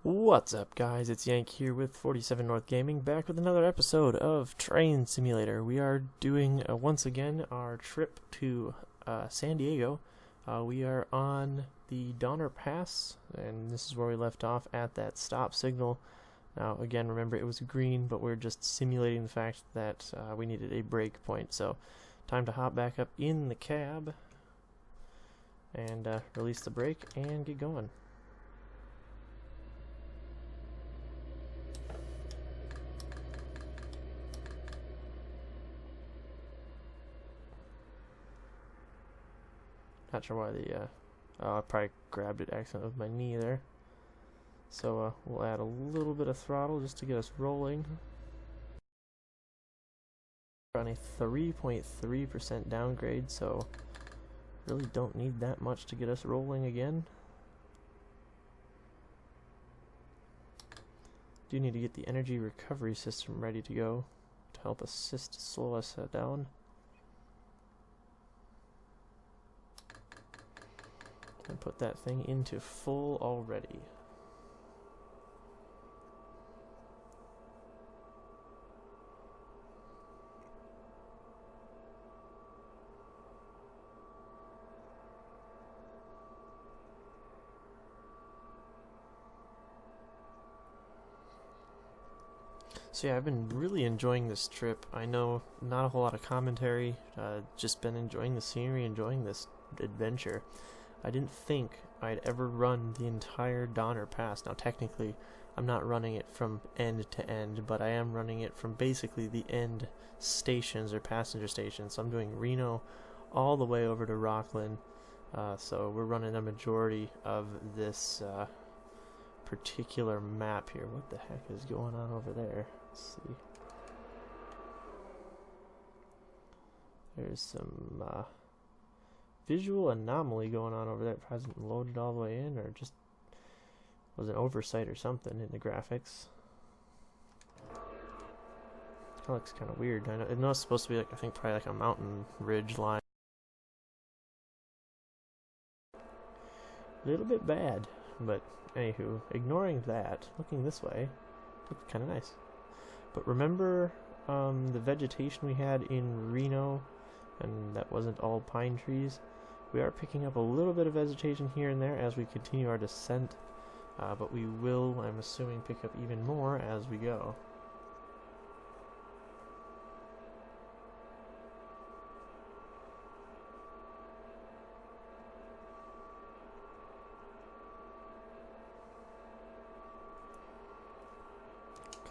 What's up, guys? It's Yank here with 47 North Gaming, back with another episode of Train Simulator. We are doing, once again, our trip to San Diego. We are on the Donner Pass, and this is where we left off at that stop signal. Now, again, remember it was green, but we're just simulating the fact that we needed a break point. So, time to hop back up in the cab and release the brake and get going. Not sure why I probably grabbed it accidentally with my knee there. So we'll add a little bit of throttle just to get us rolling. We're on a 3.3% downgrade, so really don't need that much to get us rolling again. Do need to get the energy recovery system ready to go to help assist slow us down. And put that thing into full already. So yeah, I've been really enjoying this trip. I know not a whole lot of commentary, just been enjoying the scenery, enjoying this adventure. I didn't think I'd ever run the entire Donner Pass. Now technically, I'm not running it from end to end, but I am running it from basically the end stations or passenger stations. So I'm doing Reno all the way over to Rockland. So we're running a majority of this particular map here. What the heck is going on over there? Let's see. There's some visual anomaly going on over there. It hasn't loaded all the way in, or just was an oversight or something in the graphics. That looks kind of weird. I know it's supposed to be like, I think probably like a mountain ridge line. A little bit bad, but anywho, ignoring that, looking this way, looked kind of nice. But remember the vegetation we had in Reno, and that wasn't all pine trees? We are picking up a little bit of vegetation here and there as we continue our descent, but we will, I'm assuming, pick up even more as we go.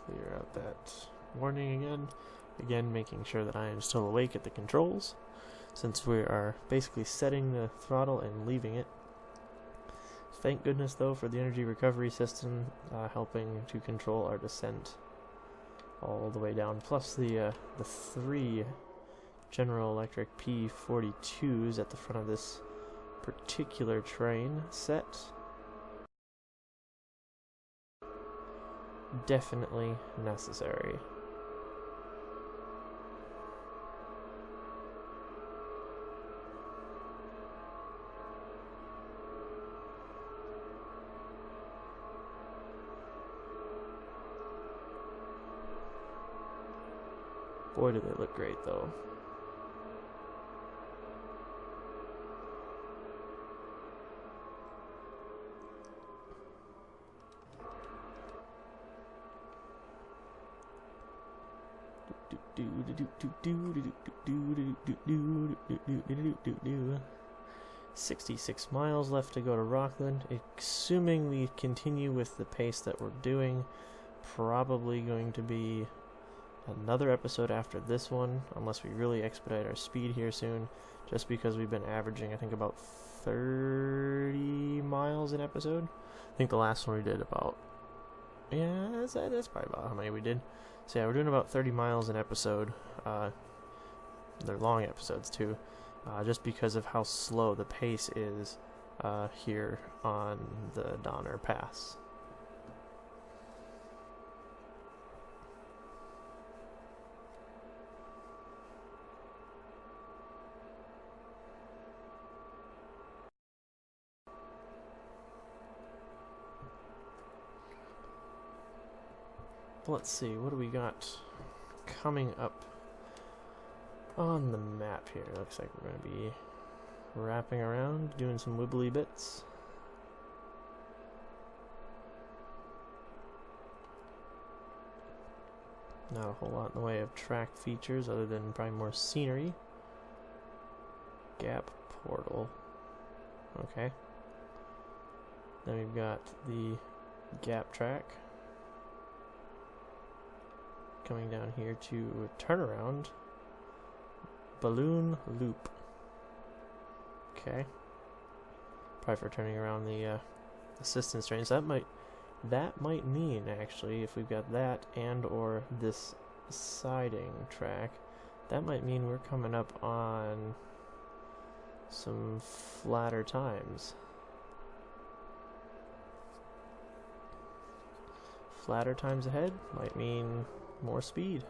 Clear out that warning again. Again, making sure that I am still awake at the controls, since we are basically setting the throttle and leaving it. Thank goodness, though, for the energy recovery system helping to control our descent all the way down. Plus the 3 General Electric P42s at the front of this particular train set. Definitely necessary. Boy, do they look great, though. Do 66 miles left to go to Rockland. Assuming we continue with the pace that we're doing, probably going to be another episode after this one, unless we really expedite our speed here soon, just because we've been averaging, I think, about 30 miles an episode. I think the last one we did about, yeah, that's probably about how many we did. So yeah, we're doing about 30 miles an episode. They're long episodes too, just because of how slow the pace is here on the Donner Pass. let's see, what do we got coming up on the map here? Looks like we're going to be wrapping around, doing some wibbly bits. Not a whole lot in the way of track features other than probably more scenery. Gap portal. Okay. Then we've got the gap track. Coming down here to turnaround. Balloon loop. Okay. Probably for turning around the assistance trains. That might mean, actually, if we've got that and or this siding track, that might mean we're coming up on some flatter times. Flatter times ahead might mean more speed.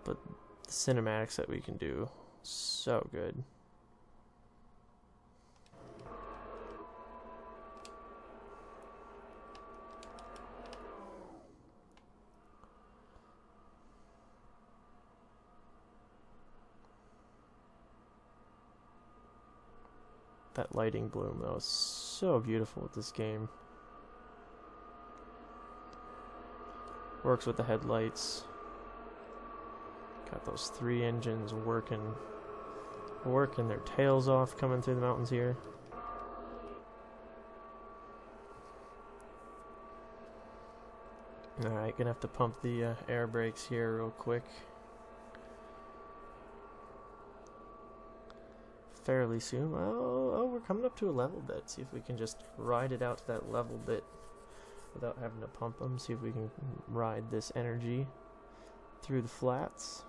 But the cinematics that we can do, so good. That lighting bloom, though, is so beautiful with this game. Works with the headlights. Got those 3 engines working their tails off coming through the mountains here. Alright, gonna have to pump the air brakes here real quick. Fairly soon. Oh, we're coming up to a level bit. See if we can just ride it out to that level bit without having to pump them. See if we can ride this energy through the flats.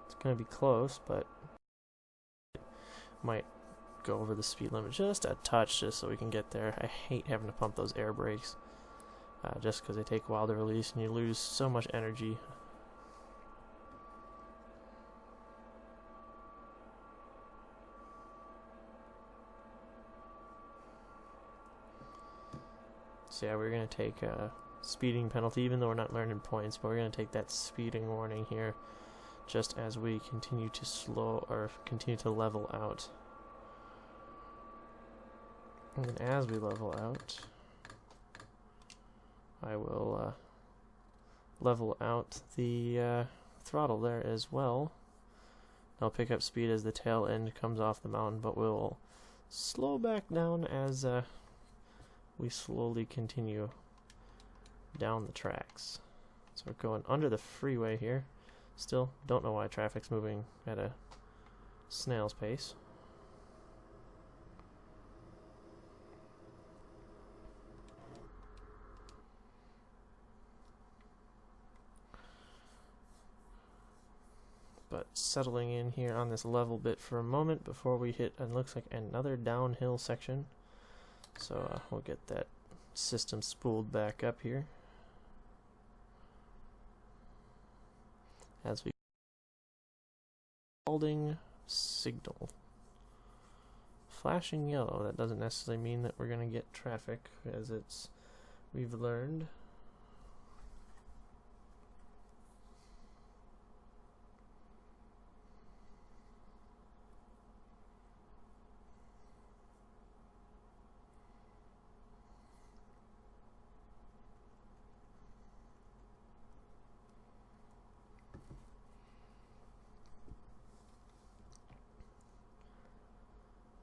It's going to be close, but might go over the speed limit just a touch just so we can get there. I hate having to pump those air brakes just because they take a while to release and you lose so much energy. So yeah, we're going to take a speeding penalty, even though we're not learning points, but we're going to take that speeding warning here just as we continue to continue to level out. And then as we level out, I will level out the throttle there as well. I'll pick up speed as the tail end comes off the mountain, but we'll slow back down as we slowly continue down the tracks. So we're going under the freeway here. Still don't know why traffic's moving at a snail's pace. But settling in here on this level bit for a moment before we hit, and looks like another downhill section. So we'll get that system spooled back up here as we holding signal flashing yellow. That doesn't necessarily mean that we're going to get traffic, as we've learned.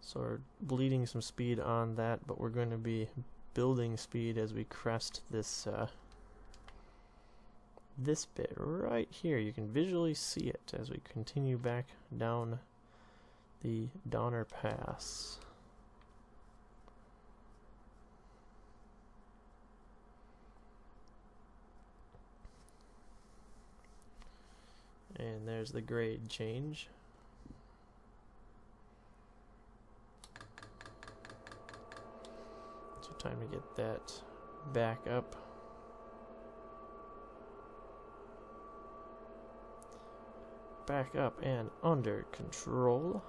So we're bleeding some speed on that, but we're going to be building speed as we crest this this bit right here. You can visually see it as we continue back down the Donner Pass. And there's the grade change. Time to get that back up. Back up and under control.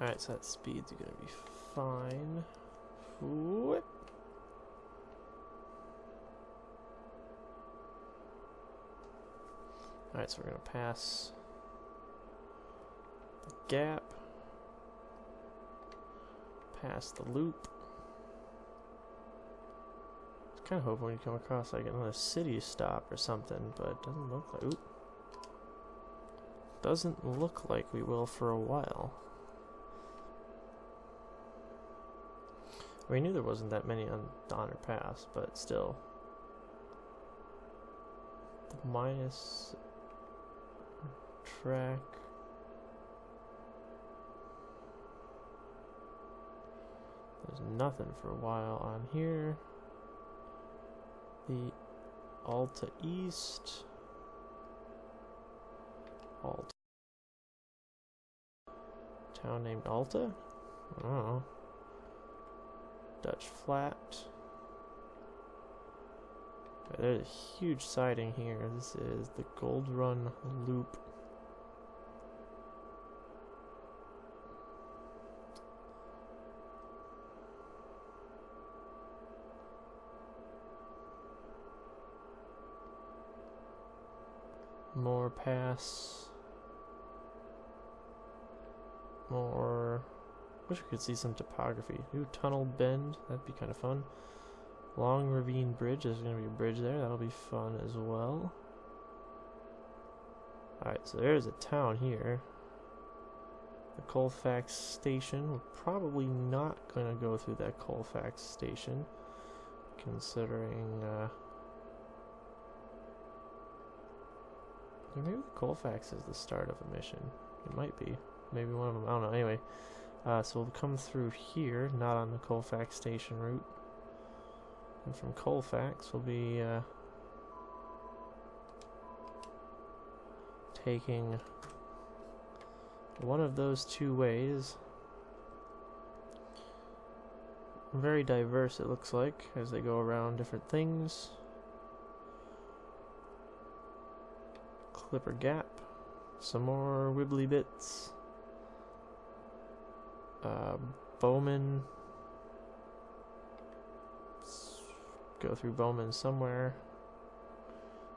Alright, so that speed's gonna be fine. Whoop. Alright, so we're gonna pass the gap, pass the loop. I was kind of hoping we'd come across like another city stop or something, but it doesn't look like. Oop. Doesn't look like we will for a while. We knew there wasn't that many on Donner Pass, but still. The minus track. There's nothing for a while on here. The Alta East. Alta. Town named Alta? I don't know. Dutch Flat. Okay, there's a huge siding here. This is the Gold Run Loop. More pass. More. Wish we could see some topography. New tunnel bend. That'd be kind of fun. Long Ravine Bridge. There's going to be a bridge there. That'll be fun as well. Alright, so there's a town here. The Colfax Station. We're probably not going to go through that Colfax Station, considering maybe the Colfax is the start of a mission. It might be. Maybe one of them. I don't know. Anyway, so we'll come through here, not on the Colfax Station route. And from Colfax, we'll be taking one of those two ways. Very diverse, it looks like, as they go around different things. Clipper Gap, some more wibbly bits. Bowman. Let's go through Bowman somewhere.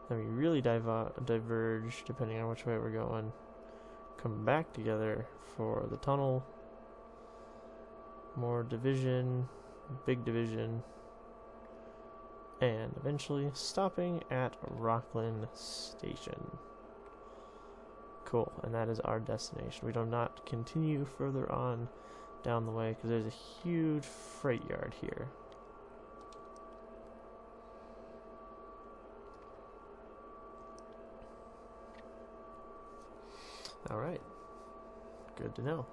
Then we really diverge depending on which way we're going. Come back together for the tunnel. More division, big division, and eventually stopping at Rockland Station. Cool, and that is our destination. We do not continue further on down the way because there's a huge freight yard here. Alright, good to know.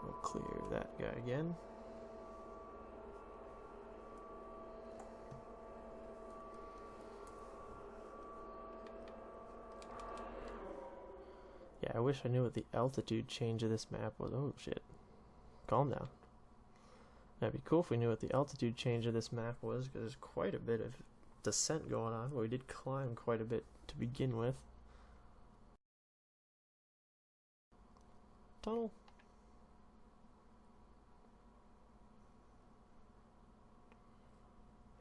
We'll clear that guy again. Yeah, I wish I knew what the altitude change of this map was. Oh shit. Calm down. That'd be cool if we knew what the altitude change of this map was, because there's quite a bit of descent going on. Well, we did climb quite a bit to begin with. Tunnel.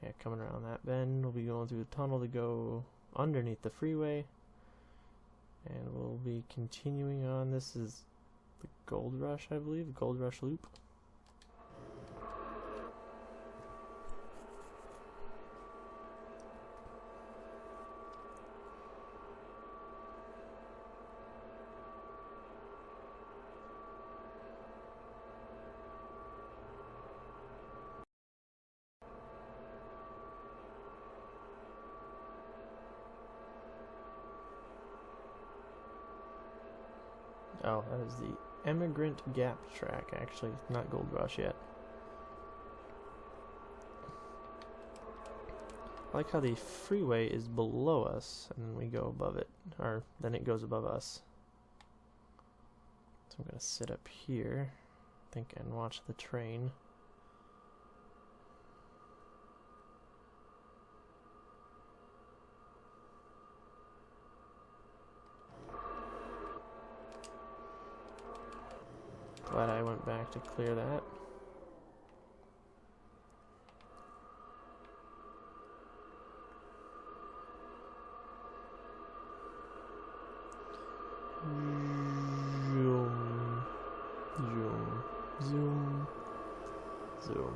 Yeah, coming around that bend, we'll be going through the tunnel to go underneath the freeway. And we'll be continuing on. This is the Gold Rush, I believe, Gold Rush Loop. Oh, that is the Emigrant Gap track, actually, not Gold Rush yet. I like how the freeway is below us, and then we go above it, or then it goes above us. So I'm gonna sit up here, I think, and watch the train. Glad I went back to clear that. Zoom, zoom, zoom, zoom.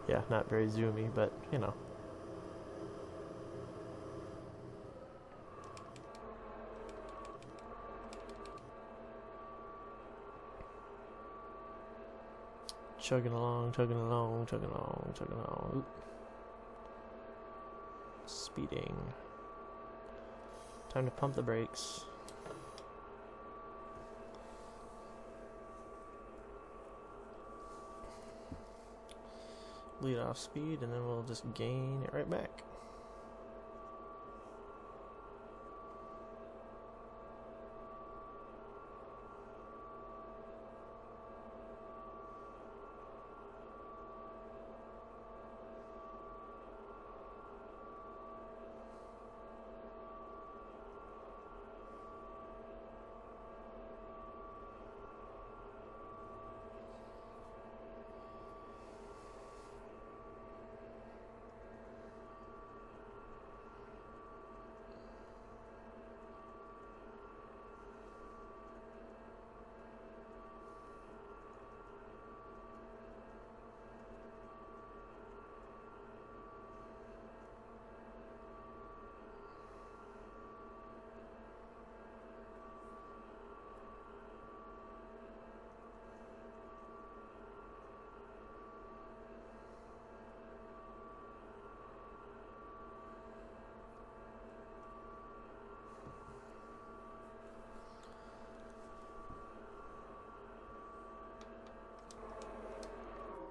Yeah, not very zoomy, but you know. Chugging along, chugging along, chugging along, chugging along. Oop. Speeding. Time to pump the brakes. Lead off speed, and then we'll just gain it right back.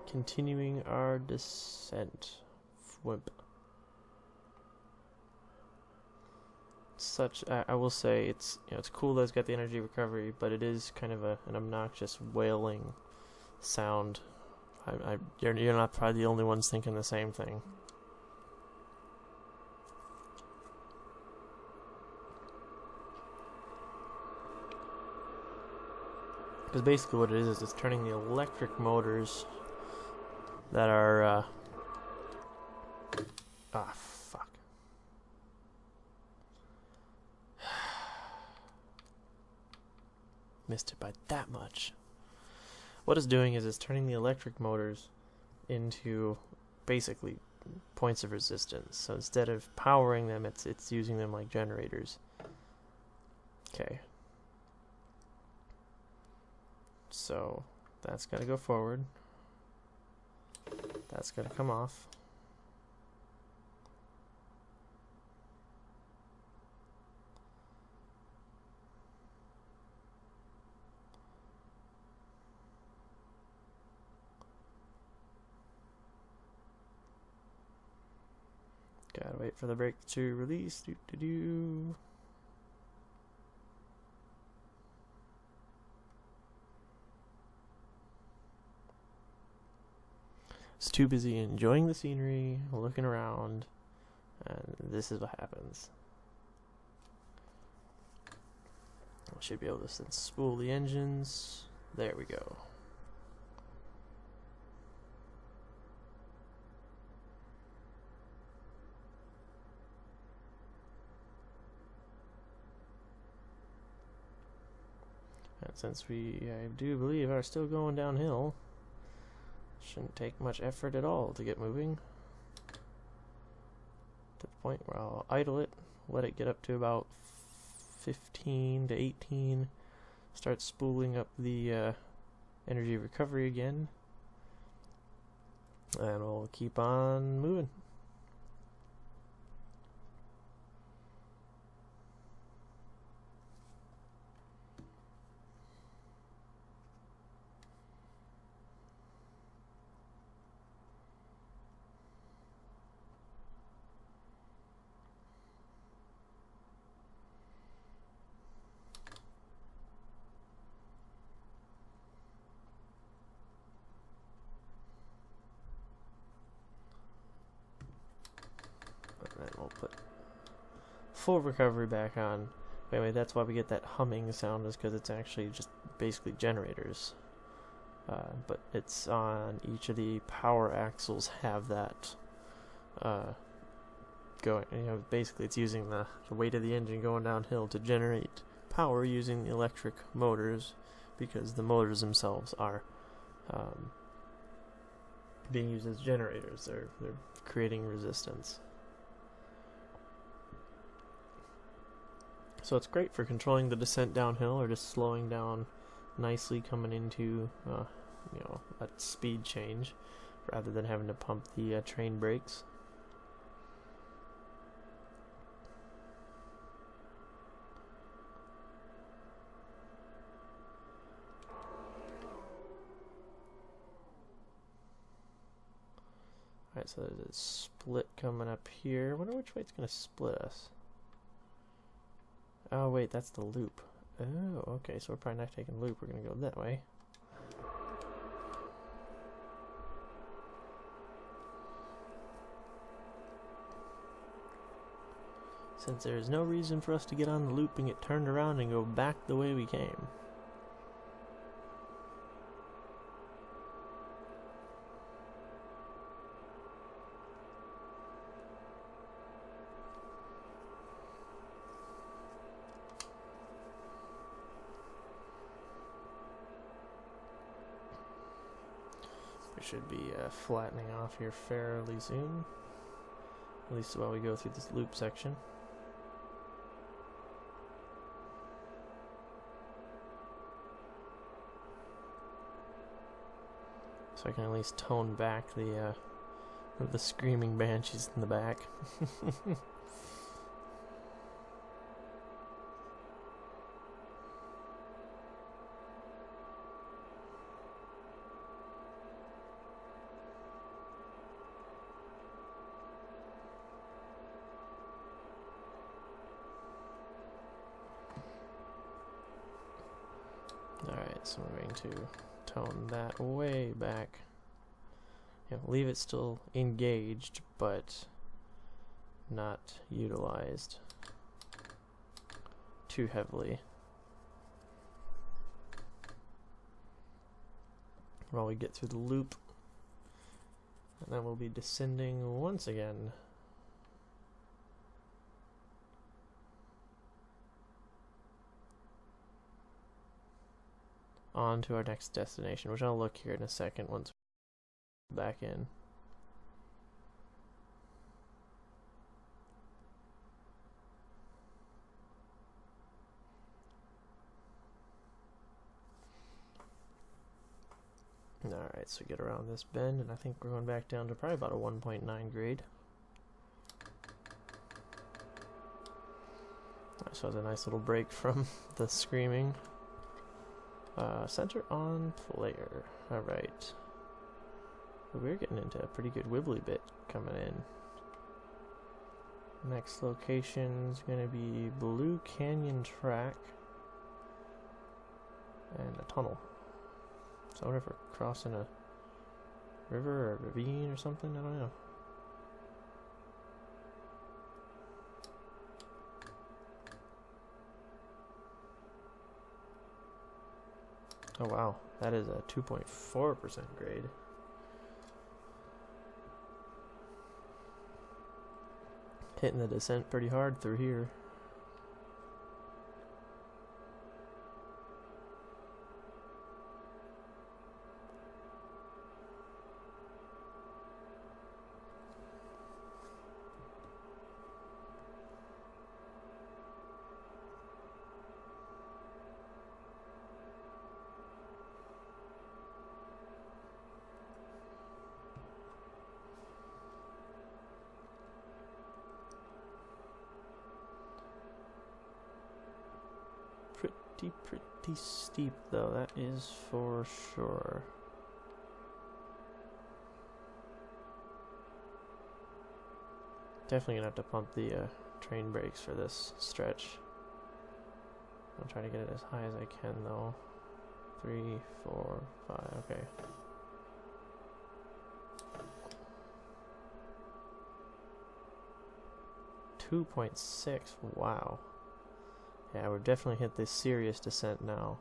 Continuing our descent. Wimp. Such, I will say, it's it's cool that it's got the energy recovery, but it is kind of an obnoxious wailing sound. You're not probably the only ones thinking the same thing. Because basically what it is it's turning the electric motors that are fuck. Missed it by that much. What it's doing is it's turning the electric motors into basically points of resistance. So instead of powering them, it's using them like generators. Okay. So that's got to go forward. That's going to come off. Gotta wait for the brake to release. It's too busy enjoying the scenery, looking around, and this is what happens. I should be able to then spool the engines. There we go. And since I do believe, are still going downhill, shouldn't take much effort at all to get moving. To the point where I'll idle it, let it get up to about 15 to 18, start spooling up the energy recovery again, and we'll keep on moving. full recovery back on. But anyway, that's why we get that humming sound, is because it's actually just basically generators. But it's on each of the power axles have that going. You know, basically it's using the weight of the engine going downhill to generate power using the electric motors, because the motors themselves are being used as generators. They're creating resistance. So it's great for controlling the descent downhill, or just slowing down nicely coming into you know, a speed change, rather than having to pump the train brakes. Alright, so there's a split coming up here. I wonder which way it's going to split us. Oh wait, that's the loop. Oh, okay, so we're probably not taking loop, we're going to go that way. Since there is no reason for us to get on the loop and get turned around and go back the way we came. We should be flattening off here fairly soon, at least while we go through this loop section. So I can at least tone back the screaming banshees in the back. Alright, so we're going to tone that way back. You know, leave it still engaged, but not utilized too heavily. While we get through the loop, and then we'll be descending once again. On to our next destination, which I'll look here in a second once we're back in. Alright, so we get around this bend, and I think we're going back down to probably about a 1.9 grade. So it's a nice little break from the screaming. Center on player. Alright. We're getting into a pretty good wibbly bit coming in. Next location is going to be Blue Canyon Track and a tunnel. So I wonder if we're crossing a river or a ravine or something. I don't know. Oh wow, that is a 2.4% grade. Hitting the descent pretty hard through here. Pretty steep though, that is for sure. Definitely gonna have to pump the train brakes for this stretch. I'll try to get it as high as I can though. 3, 4, 5, okay. 2.6. Wow. Yeah, we've definitely hit this serious descent now.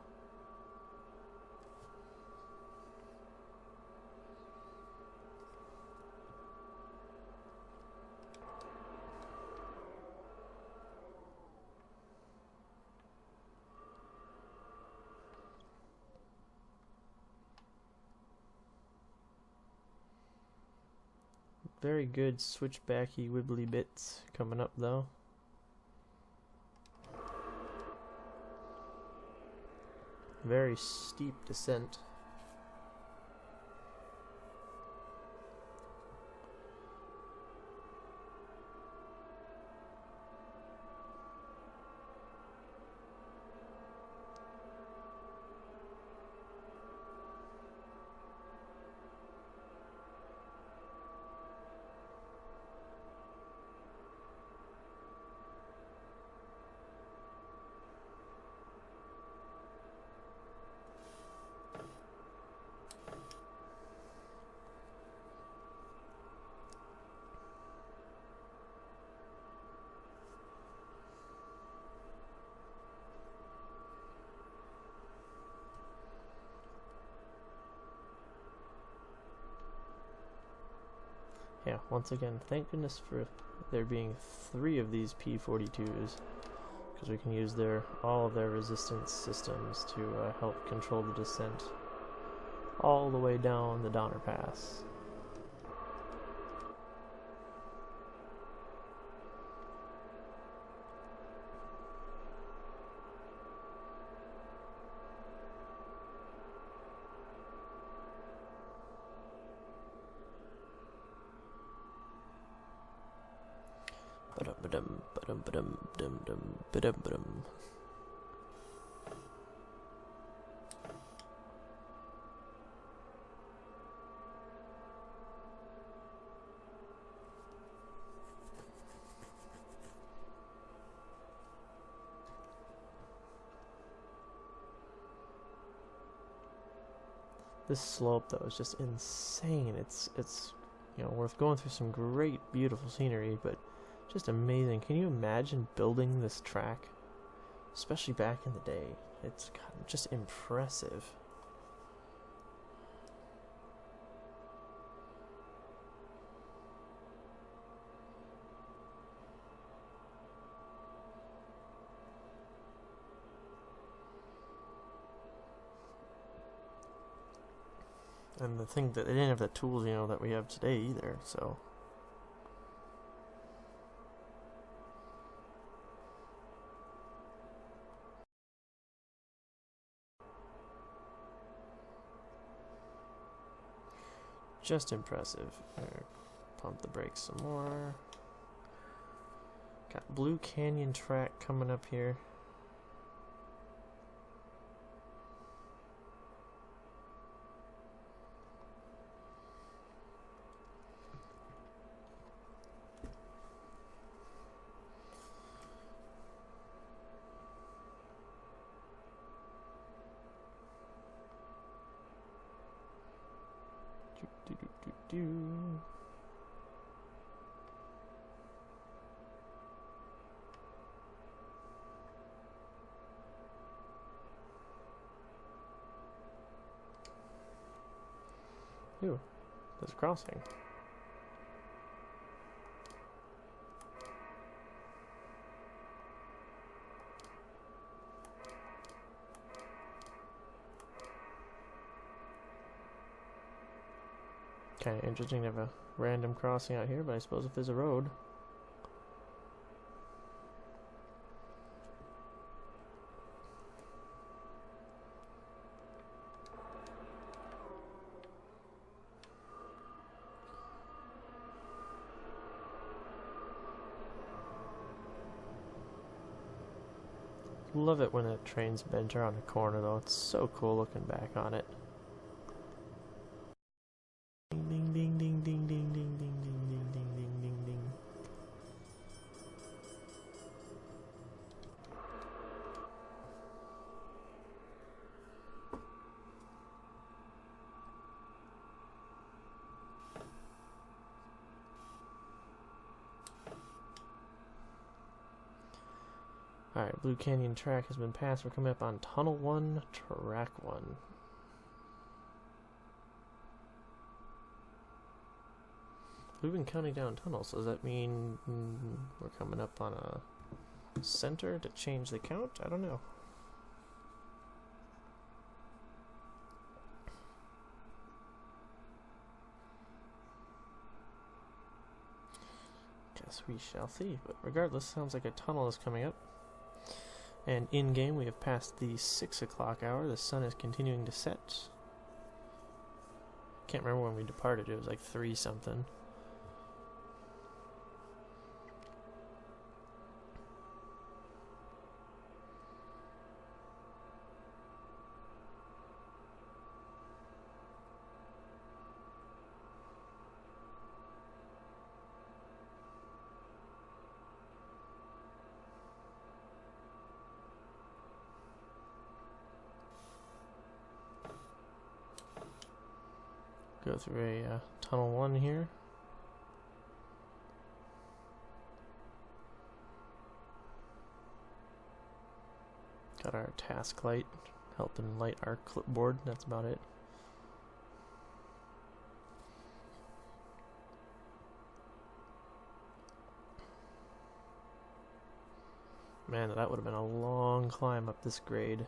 Very good switchbacky wibbly bits coming up though. Very steep descent. Yeah, once again, thank goodness for there being 3 of these P-42s, because we can use all of their resistance systems to help control the descent all the way down the Donner Pass. This slope though is just insane. It's you know, we're going through some great beautiful scenery, but just amazing. Can you imagine building this track? Especially back in the day. It's just impressive. And the thing that they didn't have the tools, you know, that we have today either, so. Just impressive. Pump the brakes some more. Got Blue Canyon track coming up here. Ooh, there's a crossing. Kind of interesting to have a random crossing out here, but I suppose if there's a road. Love it when a train's bent around a corner though. It's so cool looking back on it. Ding ding ding ding ding ding ding ding ding ding ding ding ding. Alright, Blue Canyon track has been passed. We're coming up on Tunnel 1, Track 1. We've been counting down tunnels, so does that mean we're coming up on a center to change the count? I don't know. Guess we shall see, but regardless, sounds like a tunnel is coming up. And in-game, we have passed the 6 o'clock hour. The sun is continuing to set. Can't remember when we departed. It was like 3 something. Go through a tunnel 1 here. Got our task light, helping light our clipboard. That's about it. Man, that would have been a long climb up this grade.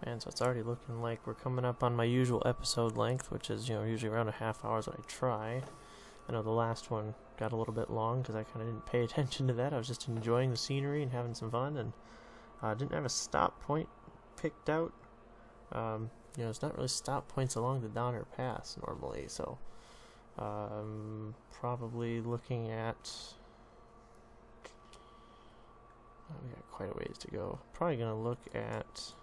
Man, so it's already looking like we're coming up on my usual episode length, which is, usually around a half hour is what I try. I know the last one got a little bit long because I kind of didn't pay attention to that. I was just enjoying the scenery and having some fun, and didn't have a stop point picked out. It's not really stop points along the Donner Pass normally, so probably looking at... we got quite a ways to go. Probably going to look at...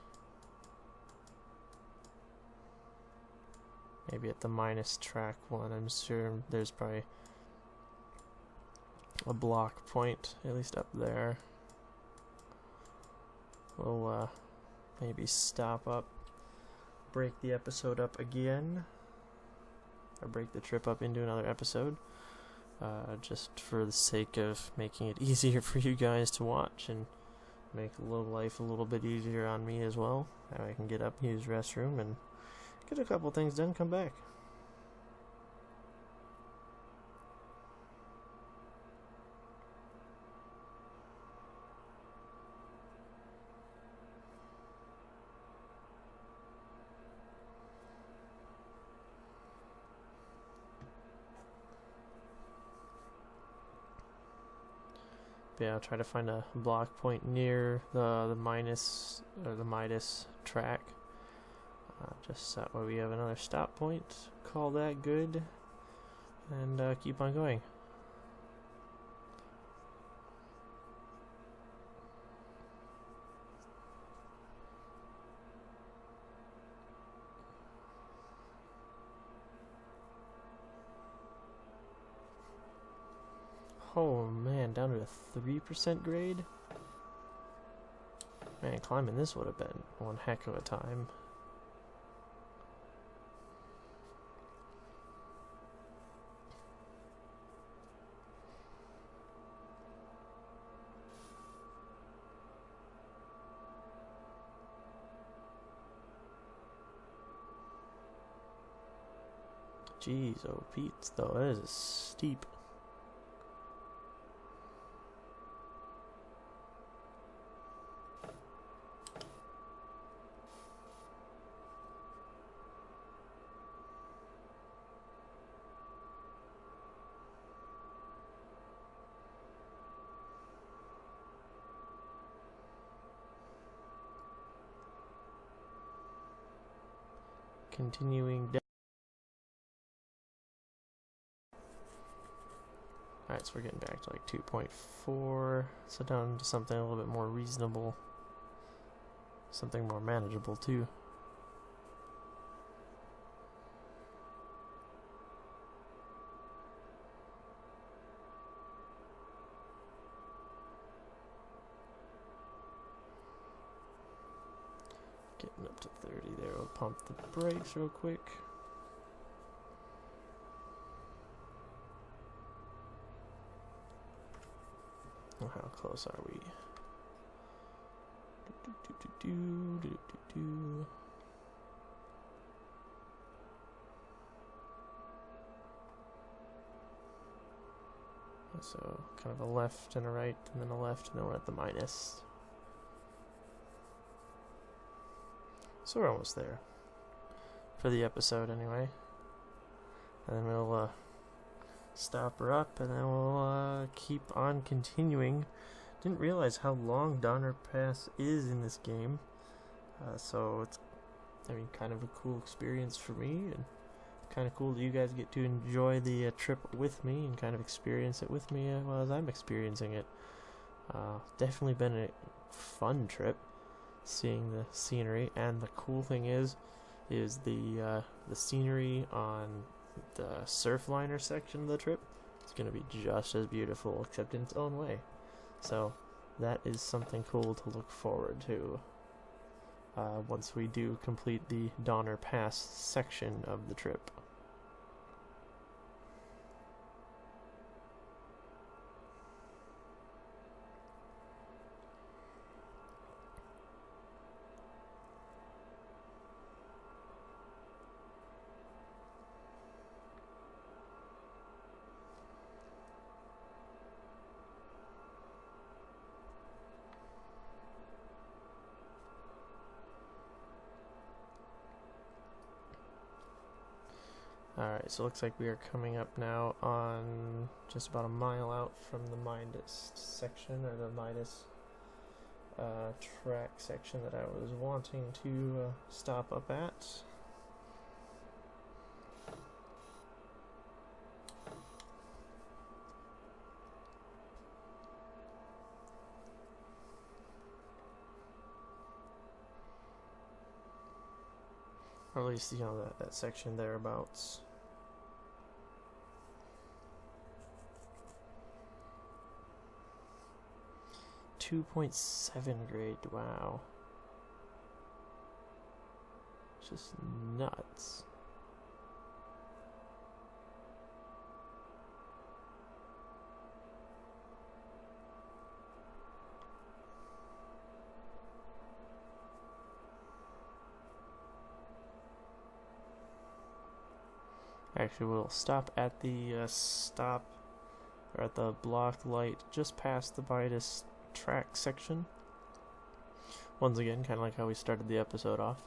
maybe at the minus track 1. I'm sure there's probably a block point, at least up there. We'll maybe stop up, break the episode up again, or break the trip up into another episode, just for the sake of making it easier for you guys to watch and make life a little bit easier on me as well. Now I can get up, use restroom, and get a couple things done, come back. But yeah, I'll try to find a block point near the minus or the Midas track. Just that way we have another stop point, call that good, and keep on going. Oh man, down to a 3% grade? Man, climbing this would have been one heck of a time. Jeez, oh Pete, though, that is steep. Continuing down. Alright, so we're getting back to like 2.4, so down to something a little bit more reasonable, something more manageable too. Getting up to 30 there. We'll pump the brakes real quick. Oh, how close are we? So kind of a left and a right, and then a left, and then we're at the minus. So we're almost there. For the episode, anyway. And then we'll stop her up, and then we'll keep on continuing. Didn't realize how long Donner Pass is in this game. So it's, kind of a cool experience for me, and kind of cool that you guys get to enjoy the trip with me and kind of experience it with me as I'm experiencing it. Definitely been a fun trip, seeing the scenery, and the cool thing is the scenery on the Surfliner section of the trip. It's going to be just as beautiful, except in its own way. So that is something cool to look forward to once we do complete the Donner Pass section of the trip. Alright, so it looks like we are coming up now on just about a mile out from the Midas section, or the Midas track section that I was wanting to stop up at. Or at least, that section thereabouts. .7 grade, wow. Just nuts. Actually, we'll stop at the at the block light just past the Midas track section. Once again, kind of like how we started the episode off.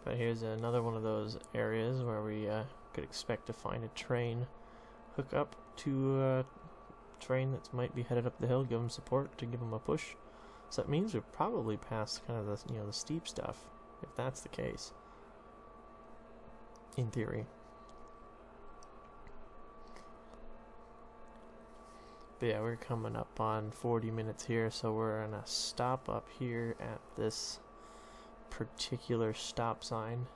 But here's another one of those areas where we could expect to find a train hook up to a train that might be headed up the hill, give them support to give them a push. So that means we've probably passed kind of the the steep stuff, if that's the case. In theory. But yeah, we're coming up on 40 minutes here, so we're gonna stop up here at this particular stop sign.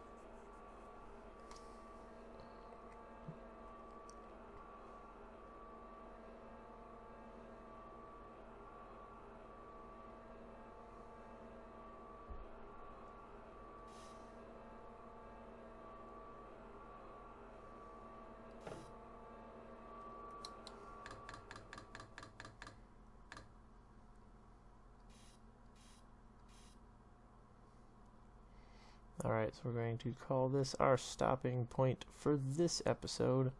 Alright, so we're going to call this our stopping point for this episode.